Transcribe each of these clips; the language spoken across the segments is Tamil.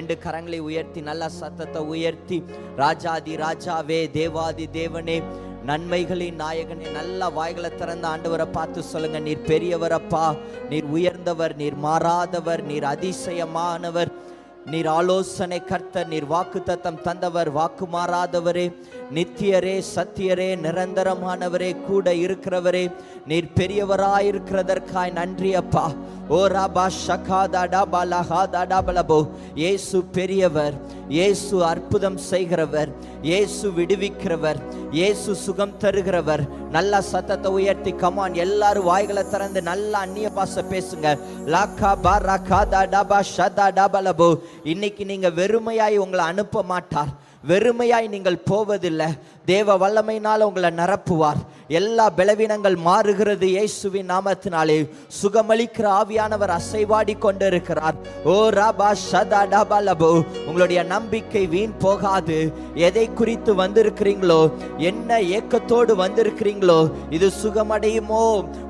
2 கரங்களை உயர்த்தி நல்ல சத்தத்தை உயர்த்தி, ராஜாதி ராஜாவே, தேவாதி தேவனே, நன்மைகளின் நாயகனே, நல்ல வாய்களை திறந்த ஆண்டவரை பார்த்து சொல்லுங்க, நீர் பெரியவரப்பா, நீர் உயர்ந்தவர், நீர் மாறாதவர், நீர் அதிசயமானவர், நீர் ஆலோசனை கர்த்தர், நீர் வாக்கு தத்தம் தந்தவர், வாக்கு மாறாதவரே, நித்தியரே, சத்தியரே, நிரந்தரமானவரே, கூட இருக்கிறவரே, நீர் பெரியவராயிருக்கிறதற்காய் நன்றி அப்பா. ஓ ராபா ஷகாதா டாபா லஹாதா டாபலபோ. இயேசு பெரியவர், இயேசு அற்புதம் செய்கிறவர், இயேசு விடுவிக்கிறவர், இயேசு சுகம் தருகிறவர். நல்ல சத்தத்தை உயர்த்தி கமான் எல்லாரும் வாய்களை திறந்து நல்ல அந்நிய பாஷை பேசுங்க. லாக்கா பா ரகாதா டாபா ஷதா டாபலபோ. இன்னைக்கு நீங்க வெறுமையாய் உங்களை அனுப்ப மாட்டார், வெறுமையாய் நீங்கள் போவதில்லை. தேவ வல்லமையினால் உங்களை நிரப்புவார். எல்லா பலவீனங்கள் மாறுகிறது இயேசுவின் நாமத்தினாலே. சுகமளிக்கிற ஆவியானவர் அசைவாடி கொண்டிருக்கிறார். ஓ ராபா ஷதா டாபலபோ. உங்களுடைய நம்பிக்கை வீண் போகாது. எதை குறித்து வந்திருக்கிறீங்களோ, என்ன ஏக்கத்தோடு வந்திருக்கிறீங்களோ, இது சுகமடையுமோ,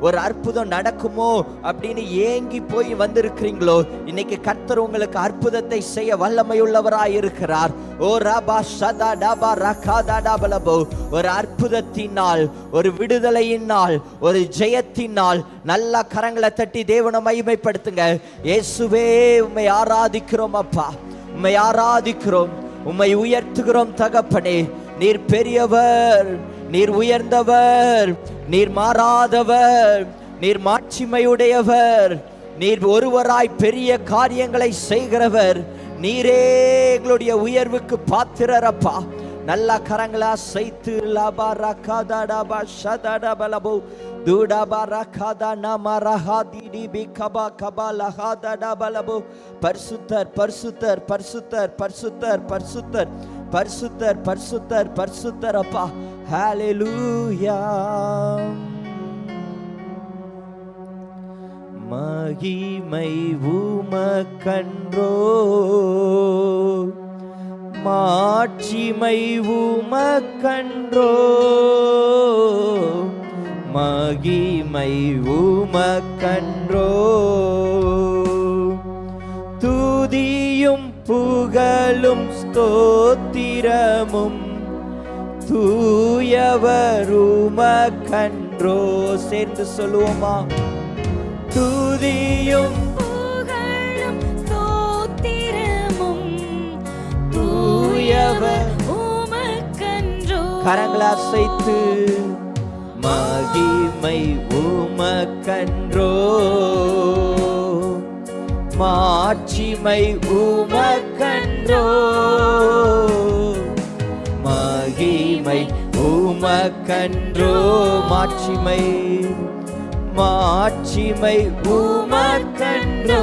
ஒரு அற்புதம் நடக்குமோ அப்படின்னு ஏங்கி போய் வந்திருக்கிறீங்களோ, இன்னைக்கு கர்த்தர் உங்களுக்கு அற்புதத்தை செய்ய வல்லமையுள்ளவராய் இருக்கிறார். ஓ ராபா ஷதா டாபா ரகாதா டாபலபோ. ஒரு அற்புதத்தினால், ஒரு விடுதலையினால், ஒரு ஜெயத்தினால் நல்ல கரங்களை தட்டி தேவனை மகிமைப்படுத்துங்க. இயேசுவே, உம்மை ஆராதிக்கிறோம் அப்பா, உம்மை ஆராதிக்கிறோம், உம்மை உயர்த்துகிறோம் தகப்பனே. நீர் பெரியவர், நீர் உயர்ந்தவர், நீர் மாறாதவர், நீர் மாட்சிமையுடையவர், நீர் ஒருவராய் பெரிய காரியங்களை செய்கிறவர். நீரே எங்களுடைய உயர்வுக்கு பாத்திரரப்பா. நல்ல கரங்களா சைத்து லபரகதடப ஷதடபலபு துடபரகத நமரஹதிடி பிகபா கபலஹதடபலபு. பரிசுத்தர் பரிசுத்தர் பரிசுத்தர் பரிசுத்தர் பரிசுத்தர் பரிசுத்தர் பரிசுத்தர் பரிசுத்தர் அப்பா. ஹல்லேலூயா. மகிமை உமக்கன்றோ, மாட்சிமை உமக்கன்றோ, மகிமை உமக்கன்றோ. துதியும் புகழும் ஸ்தோத்திரமும் தூயவர் உமக்கன்றோ. சேர்ந்து சொல்லுவோமா? துதியும் புகழும் ஸ்தோத்திரமும் தூயவர் உமக்கன்றோ. கரங்களை அசைத்து மகிமை உமக்கன்றோ, மாட்சிமை உமக்கன்றோ, மகிமை உமக்கன்றோ, மாட்சிமை மாட்சிமை உமக்கன்றோ.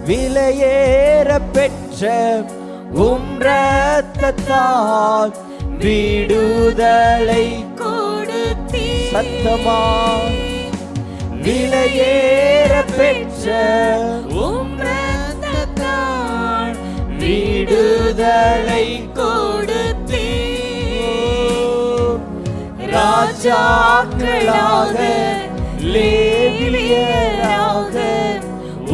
விலையேற பெற்ற உம் இரத்தத்தால் விடுதலை கொடுத்தீர். சத்தமா? விலையேற பெற்ற உம் இரத்தத்தால் விடுதலை கொடுத்தீர். ராஜாக்களாக லேவியராக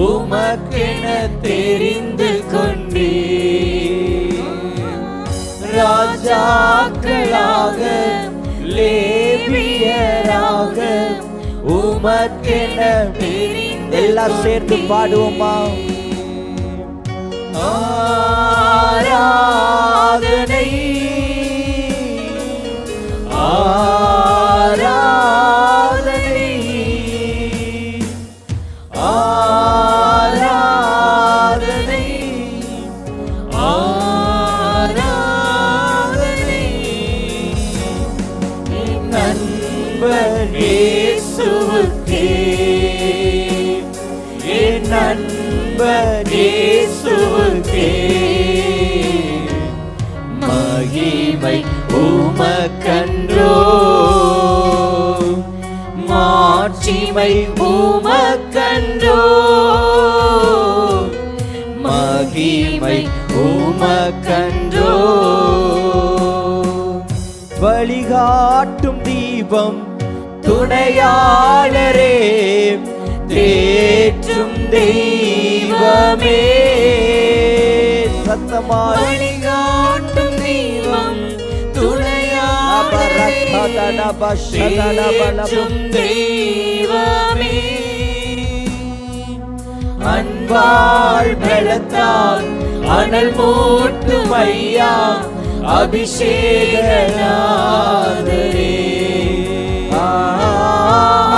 உமக்கென தெரிந்து கொண்டீர். ராஜாக்களாக லேவியராக உமக்கென தெரிந்து. எல்லாம் சேர்த்து பாடுவோமா? ஆராதனை ஆராதனை ஆராதனை ஆராதனை. நண்பர் இயேசுவுக்கே, என் நண்பர் இயேசுவுக்கே மகிமை உமக்கன்றோ, மாட்சிமை உமக்கன்றோ, மகிமை உமக்கன்றோ. வழிகாட்டும் தீபம் துணையாளரே, தேற்றும் தெய்வமே, சத்தமாய் வழிகாட்டும் தெய்வம், துணையாளரே, தேற்றும் தெய்வமே, அன்பால் பலத்தால் அனல் மூட்டும் ஐயா அபிஷேகநாதரே,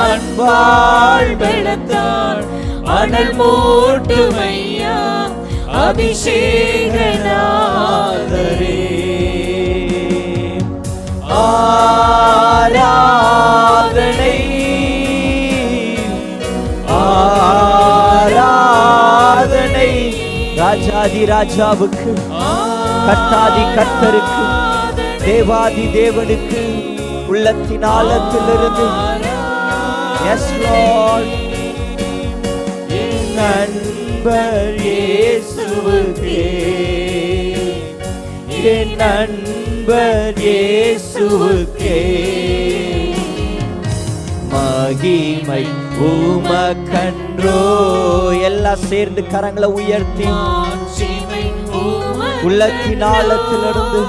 அன்பால் பலத்தால் அனல் மூட்டும் ஐயா அபிஷேகநாதரே, ஆராதனை ஆராதனை ராஜாதி ராஜாவுக்கு, கர்த்தாதி கர்த்தருக்கு, தேவாதி தேவனுக்கு உள்ளத்தின் ஆழத்திலிருந்து. எஸ் லார்ட், என் நண்பர் இயேசுவுக்கே, என் நண்பர் இயேசுவுக்கே மகிமை உமக்கன்றோ. எல்லாம் சேர்ந்து கரங்களை உயர்த்தி உள்ளத்தின் ஆழத்திலிருந்து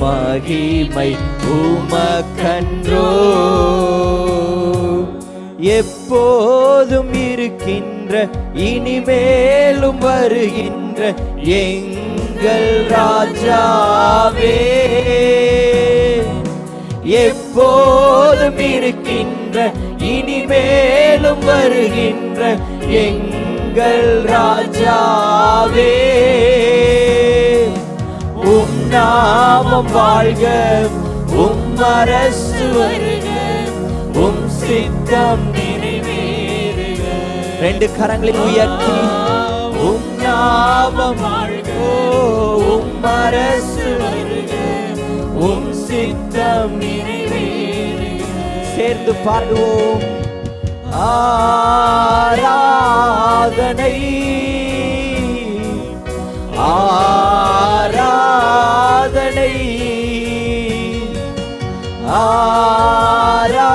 மகிமை உமக்கன்றோ. எப்போதும் இருக்கின்ற இனிமேலும் வருகின்ற எங்கள் ராஜாவே, எப்போதும் இருக்கின்ற இனிமேலும் வருகின்ற எங்கள் ராஜாவே, உம் நாமம் வாழ்க, உம் அரசு வருக, உம் சித்தம் நிறைவேறுக. ரெண்டு கரங்களை உயர்த்தி உம் நாமம் வாழ்க, உம் அரசு வருக, உம் சித்தம் நிறைவேறுக. சேர்ந்து பாடுவோம். ஆராதனை ஆராதனை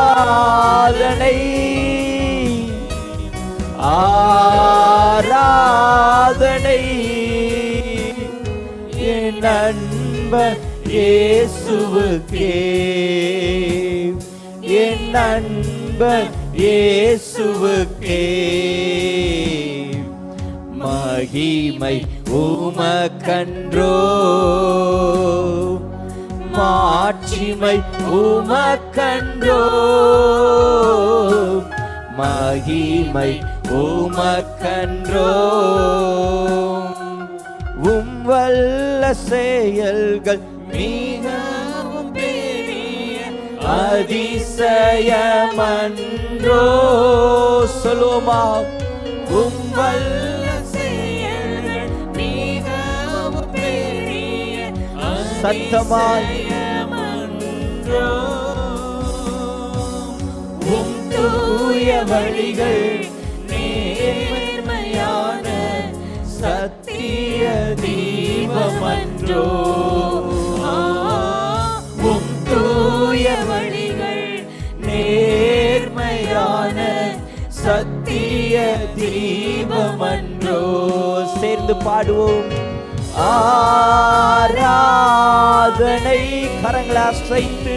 ஆராதனை ஆராதனை என் நண்பர் இயேசுவுக்கே, என் நண்பர் இயேசுவுக்கே மகிமை உமக்கன்றோ, மாட்சிமை உமக்கன்றோ, மகிமை உமக்கன்றோ. உம் வல்ல செயல்கள் மிகவும் பெரிய அதிசயமன்றோ. சொல்லுவோமா? உம் வல்ல செயல்கள் மிகவும் பெரிய அதிசயமன்றோ. உம் தூய வழிகள் நேர்மையான சத்திய தீபமன்றோ. உம் தூய வழிகள் நேர்மையான சத்திய தீபமன்றோ. சேர்ந்து பாடுவோம். ஆராதனை கரங்களை அசைத்து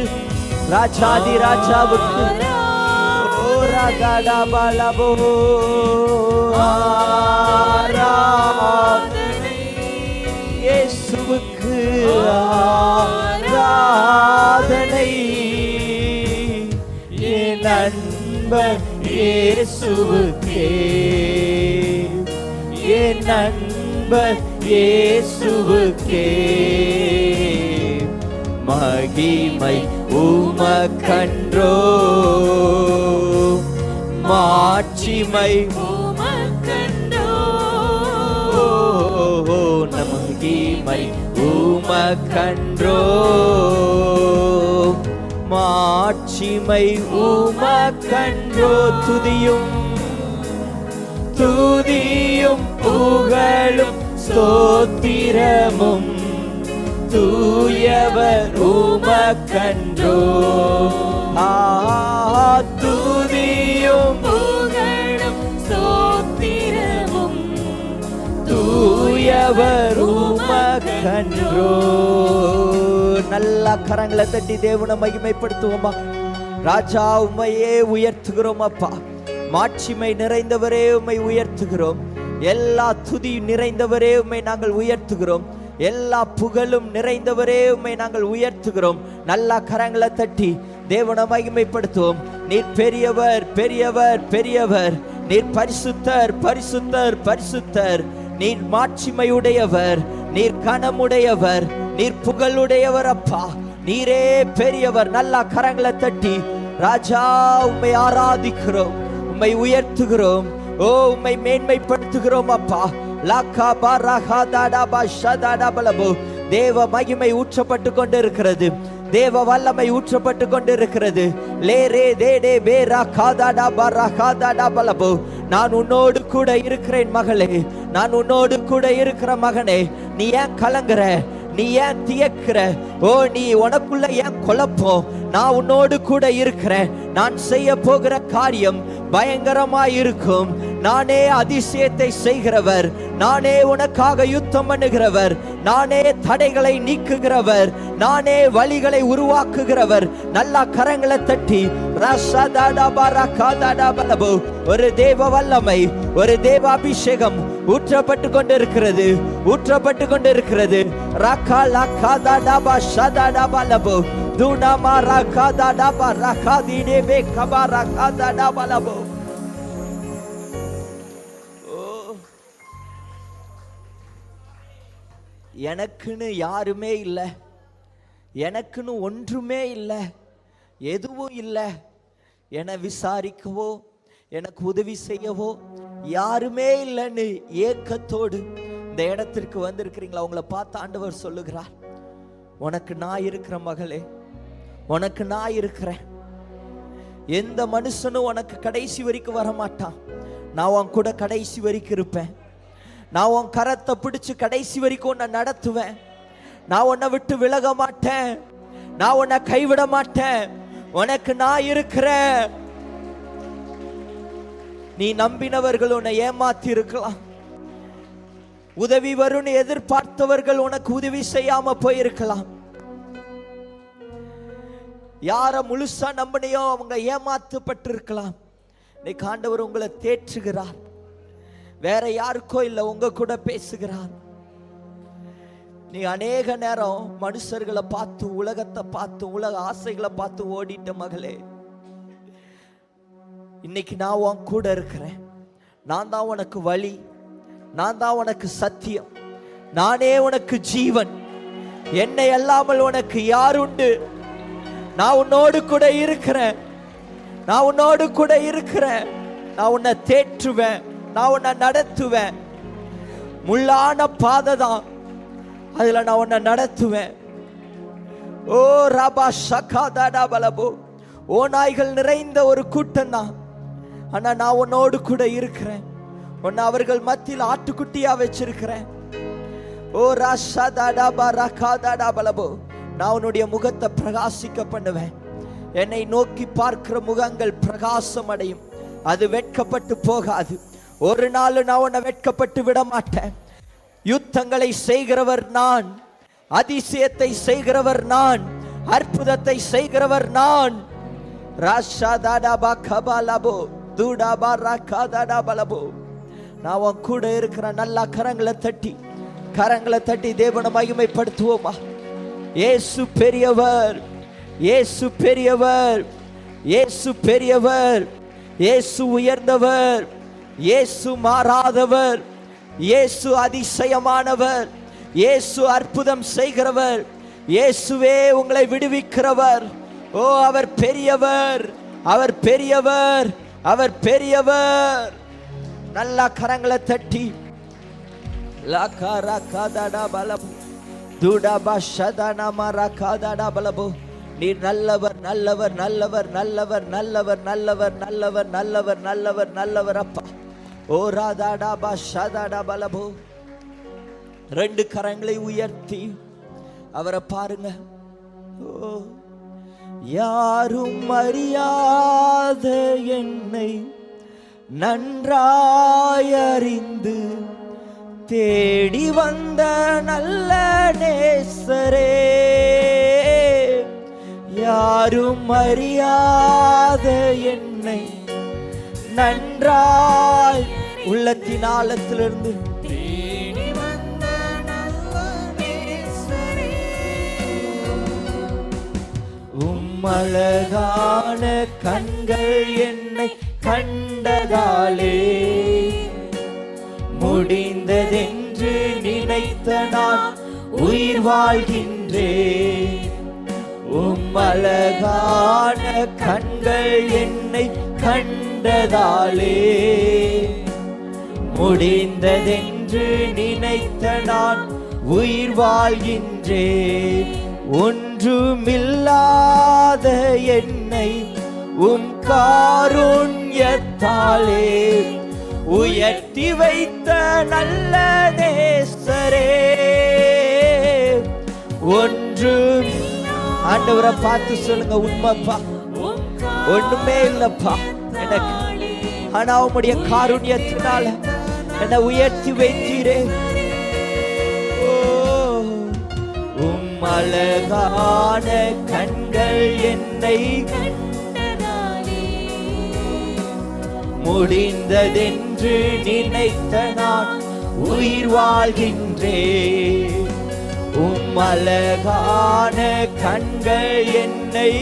ராஜாதி ராஜாவுக்கு ஆராதனை இயேசுவுக்கு ஆராதனை என் நண்பர் இயேசுவுக்கே, என் நண்பர் இயேசுவுக்கே மகிமை உமக்கன்றோ, மாட்சிமை உமக்கன்றோ. மகிமை உமக்கன்றோ, மாட்சிமை உமக்கன்றோ. துதியும் துதியும் புகழும் ஸ்தோத்திரமும் தூயவர் உமக்கன்றோ. துதியும் பெரியவர் உமக்கன்றோ. நல்லா கரங்களை தட்டி தேவனை மகிமைப்படுத்துவோமா. ராஜா உம்மையே உயர்த்துகிறோம் அப்பா. மாட்சிமை நிறைந்தவரே உம்மை உயர்த்துகிறோம். எல்லா துதி நிறைந்தவரே உம்மை நாங்கள் உயர்த்துகிறோம். எல்லா புகழும் நிறைந்தவரே உம்மை நாங்கள் உயர்த்துகிறோம். நல்லா கரங்களை தட்டி தேவனை மகிமைப்படுத்துவோம். நீர் பெரியவர், பெரியவர், பெரியவர். நீர் பரிசுத்தர், பரிசுத்தர், பரிசுத்தர். நீர் மாட்சிமையுடையவர், நீர் கனமுடையவர், நீர் புகழுடையவர் அப்பா. நீரே பெரியவர். நல்லா கரங்களை தட்டி ராஜா உம்மை ஆராதிக்கிறோம், உம்மை உயர்த்துகிறோம். ஓ உம்மை மேன்மைப்படுத்துகிறோம் அப்பா. தேவ மகிமை ஊற்றப்பட்டு கொண்டிருக்கிறது. தேவ வல்லமை ஊற்றப்பட்டு கொண்டிருக்கிறது. நான் உன்னோடு கூட இருக்கிறேன் மகளே, நான் உன்னோடு கூட இருக்கிற மகனே. நீ ஏன் கலங்குற? நீ ஏன் தியக்கிற? ஓ நீ உனக்குள்ள ஏன் குழப்பம்? நான் உன்னோடு கூட இருக்கிறேன். நான் செய்ய போகிற காரியம் பயங்கரமாய் இருக்கும். நானே அதிசயத்தை செய்கிறவர், நானே உனக்காக யுத்தம் பண்ணுகிறவர், நானே தடைகளை நீக்குகிறவர், நானே வழிகளை உருவாக்குகிறவர். நல்லா கரங்களை தட்டி ஒரு தேவ வல்லமை, ஒரு தேவ அபிஷேகம் ஊற்றப்பட்டு கொண்டிருக்கிறது, ஊற்றப்பட்டு கொண்டிருக்கிறது. ரகா லகா தாடா ஷதா பலபோ துனமா ரகா தாடா ரகா தீடே கபா ரகா தாடா பலபோ. எனக்குன்னு யாருமே இல்லை, எனக்குன்னு ஒன்றுமே இல்லை, எதுவும் இல்லை. என்னை விசாரிக்கவோ எனக்கு உதவி செய்யவோ யாருமே இல்லைன்னு ஏக்கத்தோடு இந்த இடத்திற்கு வந்திருக்கிறீங்களா? உங்களை பார்த்து ஆண்டவர் சொல்லுகிறார், உனக்கு நான் இருக்கிற மகளே, உனக்கு நான் இருக்கிறேன். எந்த மனுஷனும் உனக்கு கடைசி வரைக்கும் வரமாட்டான். நான் உன் கூட கடைசி வரைக்கும் இருப்பேன். நான் உன் கரத்தை பிடிச்சு கடைசி வரைக்கும் உன்னை நடத்துவேன். நான் உன்னை விட்டு விலக மாட்டேன். நான் உன்னை கைவிட மாட்டேன். உனக்கு நான் இருக்கிறேன். நீ நம்பினவர்கள் உன்னை ஏமாத்தி இருக்கலாம். உதவி வரும்னு எதிர்பார்த்தவர்கள் உனக்கு உதவி செய்யாம போயிருக்கலாம். யார முழுசா நம்பினையோ அவங்க ஏமாத்தப்பட்டு இருக்கலாம். இன்னைக்கு ஆண்டவர் உங்களை தேற்றுகிறார். வேற யாருக்கோ இல்ல, உங்க கூட பேசுகிறார். நீ அநேக நேரம் மனுஷர்களை பார்த்து, உலகத்தை பார்த்து, உலக ஆசைகளை பார்த்து ஓடிட்ட மகளே. இன்னைக்கு நான் உன் கூட இருக்கிறேன். நான் தான் உனக்கு வழி, நான் தான் உனக்கு சத்தியம், நானே உனக்கு ஜீவன். என்னை அல்லாமல் உனக்கு யார் உண்டு? நான் உன்னோடு கூட இருக்கிறேன். நான் உன்னோடு கூட இருக்கிறேன். நான் உன்னை தேற்றுவேன், நான் உன்னை நடத்துவேன். முள்ளான பாதை தான், அதுல நான் உன்னை நடத்துவேன். ஓ ராபா ஷகாதாடா பலபோ. ஓ நாய்கள் நிறைந்த ஒரு கூட்டம் தான், ஆனா நான் உன்னோடு கூட இருக்கிறேன். உன்னை அவர்கள் மத்தியில் ஆட்டுக்குட்டியா வச்சிருக்கிறேன். ஓ ராஷாதாடா பரகாதாடா பலபோ. நான் உன்னுடைய முகத்தை பிரகாசிக்க பண்ணுவேன். என்னை நோக்கி பார்க்கிற முகங்கள் பிரகாசம் அடையும். அது வெட்கப்பட்டு போகாது. ஒரு நாள் நான் உன்னை வெட்கப்பட்டு விட மாட்டேன். யுத்தங்களை செய்கிறவர் நான், அதிசயத்தை செய்கிறவர் நான், அற்புதத்தை செய்கிறவர் நான். ராஷாதாடா கபாலபோ தூடாபா ரகாதாடா பலபோ. நான் உன் கூட இருக்கிற. நல்லா கரங்களை தட்டி, கரங்களை தட்டி தேவனை மகிமைப்படுத்துவோமா. இயேசு பெரியவர், இயேசு பெரியவர், இயேசு பெரியவர், இயேசு உயர்ந்தவர், இயேசு மாறாதவர், இயேசு அதிசயமானவர், இயேசு அற்புதம் செய்கிறவர், இயேசுவே உங்களை விடுவிக்கிறவர். ஓ அவர் பெரியவர், அவர் பெரியவர், அவர் பெரியவர். நல்லா கரங்களை தட்டி நீர் நல்லவர், நல்லவர், நல்லவர், நல்லவர், நல்லவர், நல்லவர், நல்லவர், நல்லவர், நல்லவர், நல்லவர் அப்பா. ஓ ராதாடா பாஷாதாடா பலபோ. ரெண்டு கரங்களை உயர்த்தி அவரை பாருங்க. ஓ யாரும் அறியாத என்னை நன்றாய் அறிந்து தேடி வந்த நல்ல நேசரே, யாரும் அறியாத என்னை நன்றாய் உள்ளத்தின் ஆழத்திலிருந்து தேடி வந்த நல்ல நேசரே, அழகான கண்கள் என்னை கண்டதாலே முடிந்ததென்று நினைத்த நான் உயிர் வாழ்கின்றேன். அழகான கண்கள் என்னை கண்டதாலே முடிந்ததென்று நினைத்த நான் உயிர் வாழ்கின்றேன். ஒன்றுமில்லாத என்னை காருண்யத்தாலே உயர்த்தி வைத்த நல்ல நேசரே, ஒன்று ஆண்டவரை பார்த்து சொல்லுங்க, உண்மைப்பா, ஒண்ணுமே இல்லப்பா எனக்கு, ஆனா உம்முடைய காருண்யத்தினால என்னை உயர்த்தி வைத்தீரே. அழகான கண்கள் என்னை முடிந்ததென்று நினைத்த நான் உயிர் வாழ்கின்றேன். அழகான கண்கள் என்னை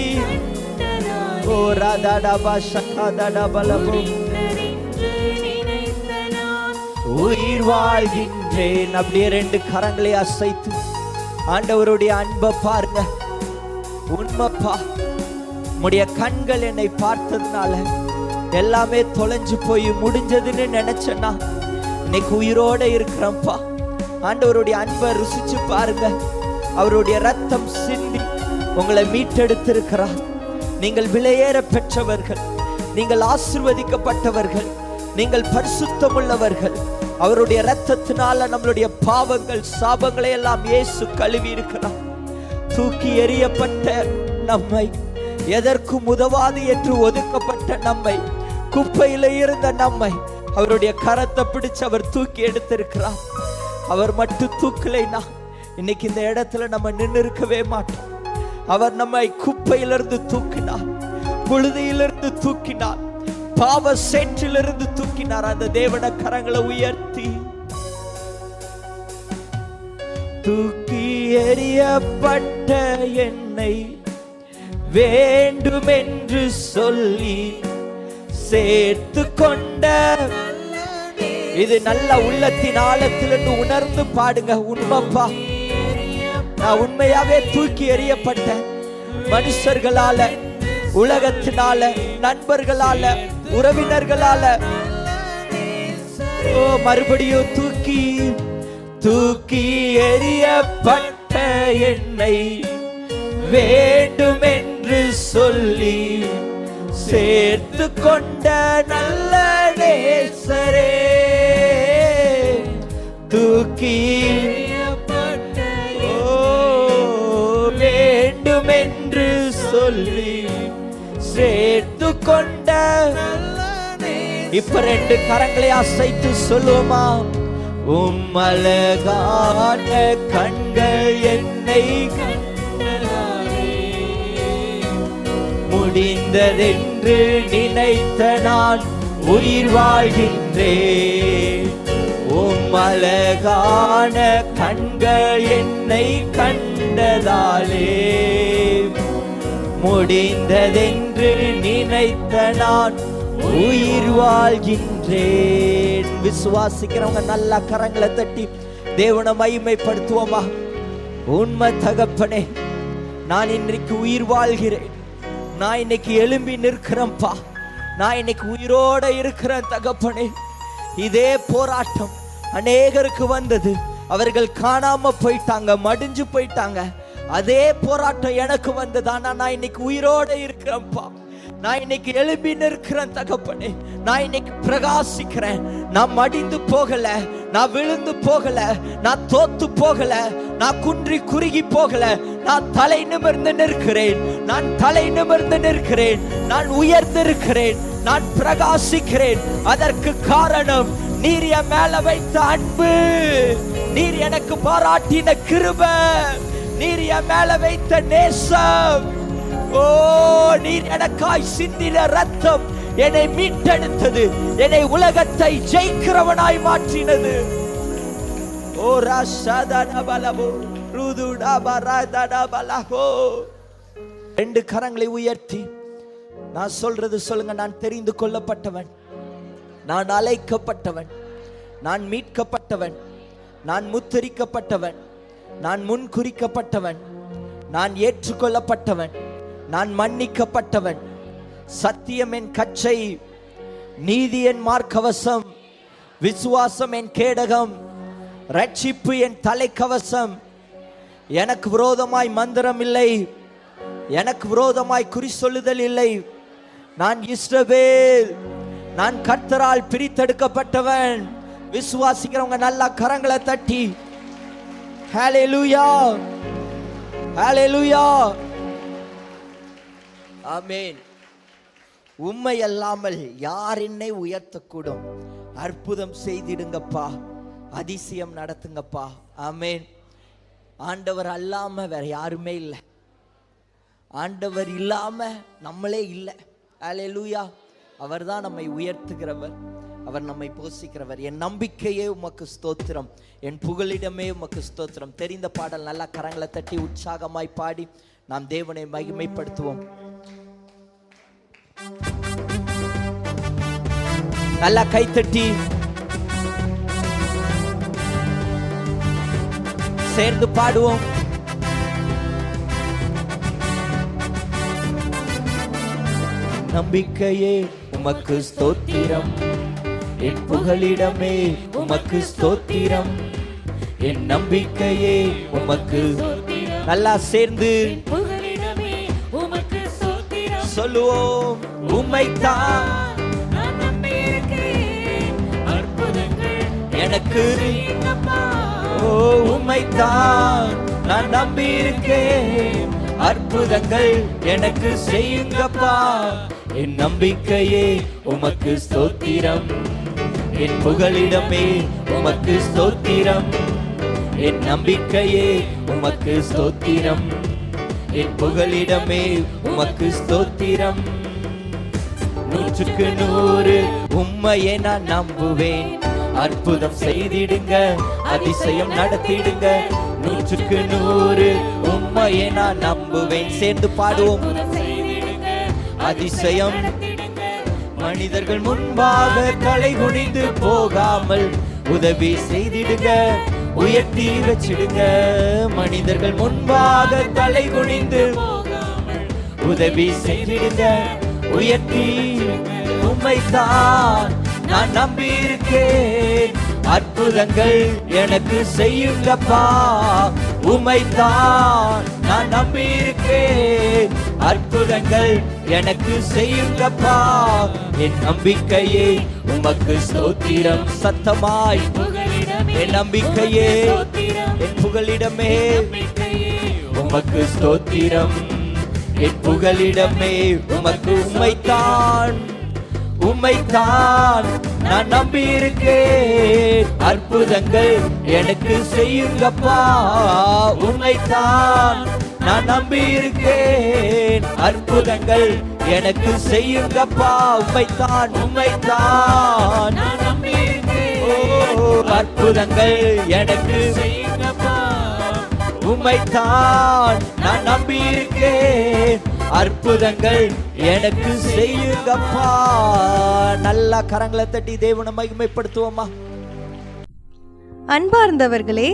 உயிர் வாழ்கின்றேன். அப்படியே ரெண்டு கரங்களை அசைத்து ஆண்டவருடைய அன்பை பாருங்க. உண்மைப்பா, உம்முடைய கண்கள் என்னை பார்த்ததுனால எல்லாமே தொலைஞ்சு போய் முடிஞ்சதுன்னு நினைச்சேன்னா இன்னைக்கு உயிரோட இருக்கிறேன்ப்பா. ஆண்டவருடைய அன்பை ருசிச்சு பாருங்க. அவருடைய ரத்தம் சிந்தி உங்களை மீட்டெடுத்திருக்கிறார். நீங்கள் விலையேற பெற்றவர்கள், நீங்கள் ஆசீர்வதிக்கப்பட்டவர்கள், நீங்கள் பரிசுத்தமுள்ளவர்கள். அவருடைய ரத்தத்தினால நம்மளுடைய பாவங்கள் சாபங்களை எல்லாம் இயேசு கழுவி இருக்கிறார். தூக்கி எறியப்பட்ட நம்மை, எதற்கும் உதவாது என்று ஒதுக்கப்பட்ட நம்மை, குப்பையில இருந்த நம்மை அவருடைய கரத்தை பிடிச்சு அவர் தூக்கி எடுத்திருக்கிறார். அவர் மட்டும் தூக்கலைனா இன்னைக்கு இந்த இடத்துல நம்ம நின்று இருக்கவே மாட்டோம். அவர் நம்மை குப்பையிலிருந்து தூக்கினார், புழுதியிலிருந்து தூக்கினார், பாவ சேற்றிலிருந்து தூக்கினார். அந்த தேவன கரங்களை உயர்த்தி தூக்கி எறியப்பட்ட என்னை வேண்டுமென்று சொல்லி சேர்த்து கொண்ட, இது நல்ல உள்ளத்தின் ஆழத்திலிருந்து உணர்ந்து பாடுங்க. உண்மைப்பா, நான் உண்மையாவே தூக்கி எறியப்பட்ட மனுஷர்களால, உலகத்தினால, நண்பர்களால, உறவினர்களால, மறுபடியும் தூக்கி தூக்கி எறியப்பட்ட என்னை வேண்டுமென்று சொல்லி சேர்த்து கொண்ட நல்ல நேசரே, தூக்கி வேண்டுமென்று சொல்லி சேர்த்து கொண்ட. இப்ப ரெண்டு கரங்களை அசைத்து சொல்லுவோமா? அழகான கண்கள் என்னை முடிந்ததென்று நினைத்த நான் உயிர் வாழ்கின்றேன். அழகான கண்கள் என்னை கண்டதாலே முடிந்ததென்று நினைத்த நான் உயிர் வாழ்கின்றேன். விசுவாசிக்கிறவங்க நல்ல கரங்களை தட்டி தேவனை மகிமைப்படுத்துவோமா? உண்மை தகப்பனே, நான் இன்னைக்கு உயிர் வாழ்கிறேன். நான் இன்னைக்கு எழும்பி நிற்கிறேன்ப்பா. நான் இன்னைக்கு உயிரோட இருக்கிறேன் தகப்பனே. இதே போராட்டம் அநேகருக்கு வந்தது, அவர்கள் காணாம போயிட்டாங்க, மடிஞ்சு போயிட்டாங்க. அதே போராட்டம் எனக்கு வந்தது, ஆனா நான் இன்னைக்கு உயிரோட இருக்கிறேன்ப்பா. நான் இன்னைக்கு எழும்பி நிற்கிறேன் தகப்பனே. நான் இன்னைக்கு பிரகாசிக்கிறேன். நான் மடிந்து போகல, நான் விழுந்து போகல, நான் தோத்து போகல, நான் குன்றி குறுகி போகல. நான் தலை நிமிர்ந்து நிற்கிறேன். நான் தலை நிமிர்ந்து நிற்கிறேன். நான் உயர்ந்திருக்கிறேன். நான் பிரகாசிக்கிறேன். அதற்கு காரணம் நீர் என் மேல வைத்த அன்பு, நீர் எனக்கு பாராட்டின கிருபை, நீர் என் மேல வைத்த நேசம், ஓ நீர் எனக்காய் சிந்தின ரத்தம் என்னை மீட்டெடுத்தது, என்னை உலகத்தை ஜெயிக்கிறவனாய் மாற்றினது. ஓ ராஷாதனபலபோ ருதுடபரதனபலஹோ. ரெண்டு கரங்களை உயர்த்தி நான் சொல்றது சொல்லுங்க. நான் தெரிந்து கொள்ளப்பட்டவன், நான் அழைக்கப்பட்டவன், நான் மீட்கப்பட்டவன், நான் முத்திரிக்கப்பட்டவன், நான் முன்குறிக்கப்பட்டவன், நான் ஏற்றுக்கொள்ளப்பட்டவன், நான் மன்னிக்கப்பட்டவன். சத்தியம் என் கச்சை, நீதி என் மார்க்கவசம், விசுவாசம் என் கேடகம், ரட்சிப்பு என் தலைக்கவசம். எனக்கு விரோதமாய் மந்திரம் இல்லை, எனக்கு விரோதமாய் குறி சொல்லுதல் இல்லை. நான் இஸ்ரவேல், நான் கர்த்தரால் பிரித்தெடுக்கப்பட்டவன். விசுவாசிக்கிறவங்க நல்லா கரங்களை தட்டி ஹல்லேலூயா, ஹல்லேலூயா, ஆமென். உம்மை அல்லாமல் யார் என்னை உயர்த்தக்கூடும்? அற்புதம் செய்திடுங்கப்பா, அதிசயம் நடத்துங்கப்பா. ஆமென். ஆண்டவர் அல்லாம வேற யாருமே இல்லை, ஆண்டவர் இல்லாம நம்மளே இல்லை. ஹல்லேலூயா. அவர் தான் நம்மை உயர்த்துகிறவர், அவர் நம்மை போஷிக்கிறவர். என் நம்பிக்கையே உமக்கு ஸ்தோத்திரம், என் புகலிடமே உமக்கு ஸ்தோத்திரம். தெரிந்த பாடல் நல்லா கரங்களை தட்டி உற்சாகமாய் பாடி நாம் தேவனை மகிமைப்படுத்துவோம். நல்லா கைத்தட்டி சேர்ந்து பாடுவோம். நம்பிக்கையே உமக்கு ஸ்தோத்திரம், என் புகலிடமே உமக்கு ஸ்தோத்திரம், என் நம்பிக்கையே உமக்கு. நல்லா சேர்ந்து சொல்லுவோம். உம்மைத்தான் எனக்கு, ஓ உம்மைத்தான் நான் நம்பி இருக்கேன், அற்புதங்கள் எனக்கு செய்யுங்கப்பா. என் நம்பிக்கையே உமக்கு ஸ்தோத்திரம், என் புகலிடமே உமக்கு ஸ்தோத்திரம், என் நம்பிக்கையே உமக்கு ஸ்தோத்திரம், என் புகலிடமே உமக்கு ஸ்தோத்திரம். 100க்கு 100 உம்மையை நான் நம்புவேன், அற்புதம் செய்திடுங்க, அதிசயம் நடத்திடுங்க. 100க்கு 100 உம்மையை நான் நம்புவேன். சேர்ந்து பாடுவோம். அதிசயம் மனிதர்கள் முன்பாக தலை குனிந்து போகாமல் உதவி செய்திடுங்க, உயர்த்தி வச்சிடுங்க. மனிதர்கள் முன்பாக தலை குனிந்து உதவி செய்திடுங்க, உயர்த்தி. உம்மைத்தான் நான் நம்பி இருக்கேன், அற்புதங்கள் எனக்கு செய்யுங்கப்பா. உம்மைத்தான் நான் நம்பி இருக்கேன், அற்புதங்கள் எனக்கு செய்யுங்கப்பா. என் நம்பிக்கையே உமக்கு ஸ்தோத்திரம். சத்தமாய் என் நம்பிக்கையே, என் புகலிடமே உமக்கு ஸ்தோத்திரம், என் புகலிடமே உமக்கு. உம்மைத்தான், உம்மைத்தான் நான் நம்பி இருக்கேன், அற்புதங்கள் எனக்கு செய்யுங்கப்பா. உம்மைத்தான் நான் நம்பி இருக்கேன், அற்புதங்கள் எனக்கு செய்யுங்கப்பா. உம்மைத்தான், உம்மைத்தான் நான் நம்பி இருக்கேன், அற்புதங்கள் எனக்கு செய்யுங்கப்பா. உம்மைத்தான் நான் நம்பி இருக்கேன், அற்புதங்கள் எனக்கு செய்யுங்கப்பா. நல்லா கரங்களை தட்டி தேவனை மகிமைப்படுத்துவோமா. அன்பார்ந்தவர்களே,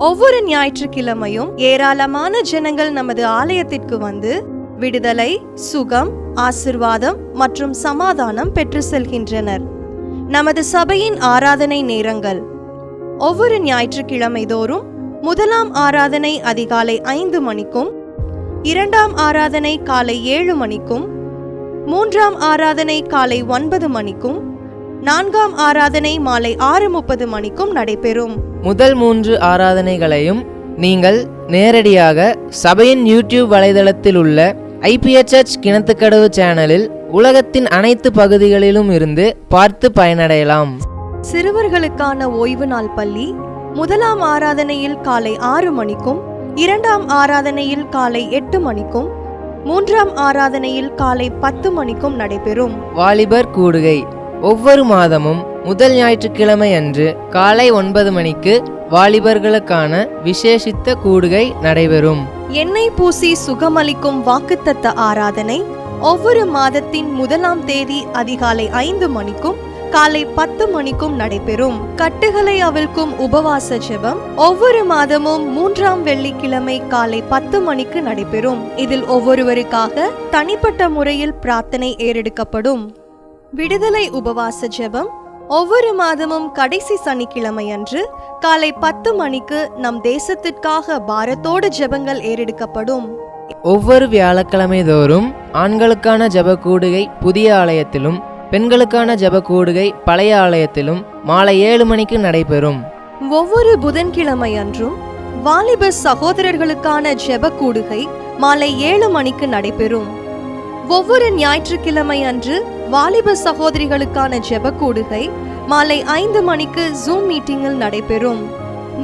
ஒவ்வொரு ஞாயிற்றுக்கிழமையும் ஏராளமான ஜனங்கள் நமது ஆலயத்திற்கு வந்து விடுதலை, சுகம், ஆசிர்வாதம் மற்றும் சமாதானம் பெற்று செல்கின்றனர். நமது சபையின் ஆராதனை நேரங்கள்: ஒவ்வொரு ஞாயிற்றுக்கிழமை தோறும் முதலாம் ஆராதனை அதிகாலை 5 மணிக்கும், இரண்டாம் ஆராதனை காலை 7 மணிக்கும், மூன்றாம் ஆராதனை காலை 9 மணிக்கும், நான்காம் ஆராதனை மாலை 6:30 மணிக்கும் நடைபெறும். முதல் 3 ஆராதனைகளையும் நீங்கள் நேரடியாக சபையின் யூடியூப் வலைதளத்தில் உள்ள IPHH கிணத்துக்கடவு சேனலில் உலகத்தின் அனைத்து பகுதிகளிலும் இருந்து பார்த்து பயனடையலாம். சிறுவர்களுக்கான ஓய்வு நாள் பள்ளி முதலாம் ஆராதனையில் காலை 6 மணிக்கும், இரண்டாம் ஆராதனையில் காலை 8 மணிக்கும், மூன்றாம் ஆராதனையில் காலை 10 மணிக்கும் நடைபெறும். வாலிபர் கூடுகை ஒவ்வொரு மாதமும் முதல் ஞாயிற்றுக்கிழமை அன்று காலை 9 மணிக்கு வாலிபர்களுக்கான விசேஷித்த கூடுகை நடைபெறும். எண்ணெய் பூசி சுகமளிக்கும் வாக்குத்தத்த ஆராதனை ஒவ்வொரு மாதத்தின் 1ஆம் தேதி அதிகாலை 5 மணிக்கும் காலை 10 மணிக்கும் நடைபெறும். கட்டுகளை அவிழ்க்கும் உபவாச ஜெபம் ஒவ்வொரு மாதமும் 3ஆம் வெள்ளிக்கிழமை காலை 10 மணிக்கு நடைபெறும். இதில் ஒவ்வொருவருக்காக தனிப்பட்ட முறையில் பிரார்த்தனை ஏறெடுக்கப்படும். விடுதலை உபவாச ஜெபம் ஒவ்வொரு மாதமும் கடைசி சனிக்கிழமை அன்று காலை 10 மணிக்கு நம் தேசத்திற்காக பாரத்தோடு ஜெபங்கள் ஏறெடுக்கப்படும். ஒவ்வொரு வியாழக்கிழமை தோறும் ஆண்களுக்கான ஜெப கூடுகை புதிய ஆலயத்திலும், பெண்களுக்கான ஜெப கூடுகை பழைய ஆலயத்திலும் மாலை 7 மணிக்கு நடைபெறும். ஒவ்வொரு புதன்கிழமை அன்றும் வாலிப சகோதரர்களுக்கான ஜெப கூடுகை மாலை 7 மணிக்கு நடைபெறும். ஒவ்வொரு ஞாயிற்றுக்கிழமை அன்று வாலிப சகோதரிகளுக்கான ஜெப கூடுகை மாலை 5 மணிக்கு ஜூம் மீட்டிங்கில் நடைபெறும்.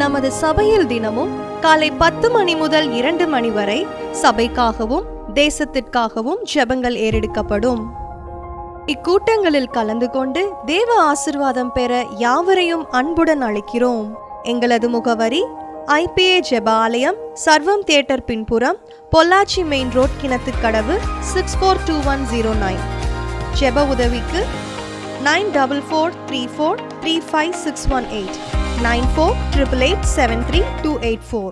நமது சபையில் தினமும் காலை 10 மணி முதல் 2 மணி வரை சபைக்காகவும் தேசத்திற்காகவும் ஜெபங்கள் ஏறெடுக்கப்படும். இக்கூட்டங்களில் கலந்து கொண்டு தேவ ஆசீர்வாதம் பெற யாவரையும் அன்புடன் அழைக்கிறோம். எங்களது முகவரி IPA ஜெப ஆலயம், சர்வம் தியேட்டர் பின்புறம், பொள்ளாச்சி மெயின் ரோட், கிணத்துக்கடவு 642109. ஜெப உதவிக்கு 9443435618 9488873284.